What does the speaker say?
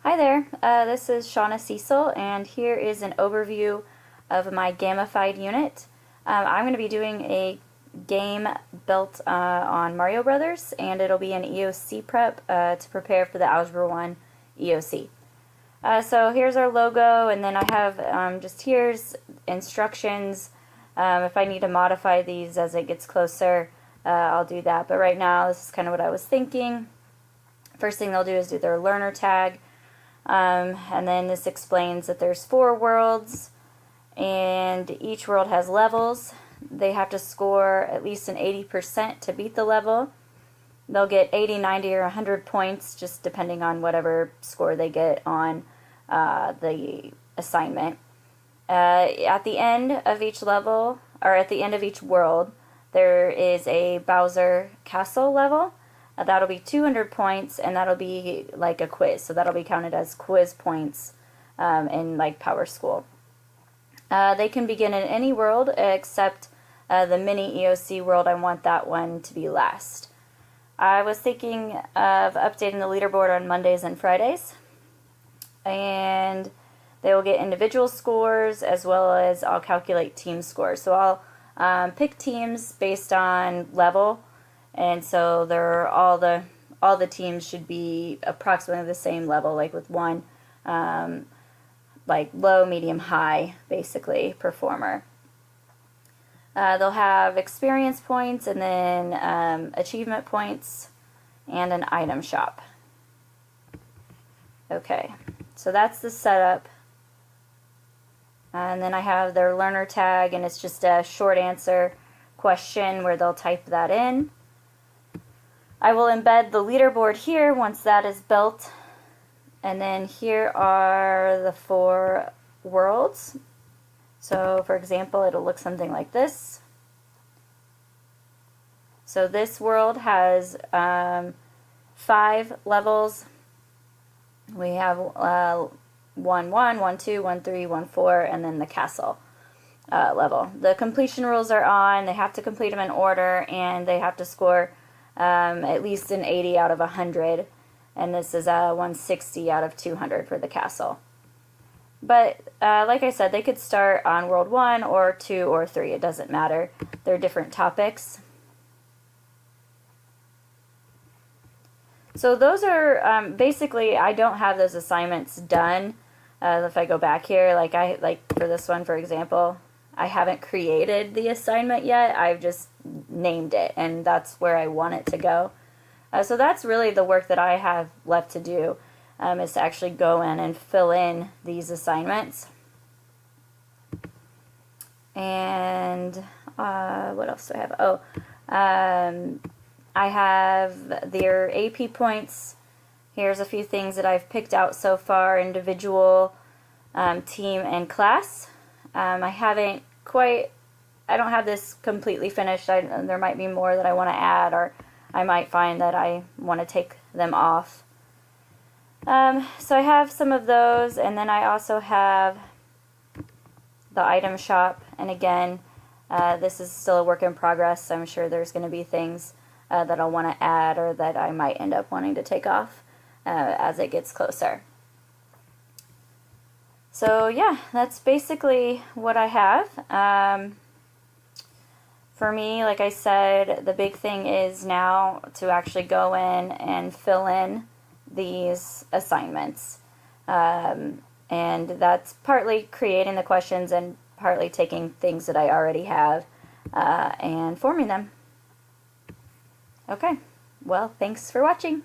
Hi there, this is Shauna Cecil, and here is an overview of my gamified unit. I'm going to be doing a game built on Mario Brothers, and it'll be an EOC prep to prepare for the Algebra 1 EOC. So here's our logo, and then I have just here's instructions. If I need to modify these as it gets closer, I'll do that. But right now, this is kind of what I was thinking. First thing they'll do is do their learner tag. And then this explains that there's 4 worlds, and each world has levels. They have to score at least an 80% to beat the level. They'll get 80, 90, or 100 points, just depending on whatever score they get on the assignment. At the end of each level, or at the end of each world, there is a Bowser Castle level. That'll be 200 points, and that'll be like a quiz. So that'll be counted as quiz points in like Power School. They can begin in any world except the mini EOC world. I want that one to be last. I was thinking of updating the leaderboard on Mondays and Fridays. And they will get individual scores as well as I'll calculate team scores. So I'll pick teams based on level. And so they're all the teams should be approximately the same level, like with one like low, medium, high, basically, performer. They'll have experience points and then achievement points and an item shop. Okay, so that's the setup. And then I have their learner tag, and it's just a short answer question where they'll type that in. I will embed the leaderboard here once that is built. And then here are the 4 worlds. So for example, it'll look something like this. So this world has 5 levels. We have 1-1, 1-2, 1-3, 1-4, and then the castle level. The completion rules are on. They have to complete them in order, and they have to score at least an 80 out of 100, and this is a 160 out of 200 for the castle. But like I said, they could start on World 1 or 2 or 3. It doesn't matter. They're different topics. So those are basically, I don't have those assignments done. If I go back here, like for this one, for example, I haven't created the assignment yet. I've just named it, and that's where I want it to go. So that's really the work that I have left to do, is to actually go in and fill in these assignments. And what else do I have? Oh, I have their AP points. Here's a few things that I've picked out so far: individual, team, and class. I don't have this completely finished. There might be more that I want to add, or I might find that I want to take them off. So I have some of those, and then I also have the item shop. And again, this is still a work in progress. So I'm sure there's going to be things that I'll want to add, or that I might end up wanting to take off as it gets closer. So yeah, that's basically what I have. For me, like I said, the big thing is now to actually go in and fill in these assignments. And that's partly creating the questions and partly taking things that I already have and forming them. Okay, well, thanks for watching.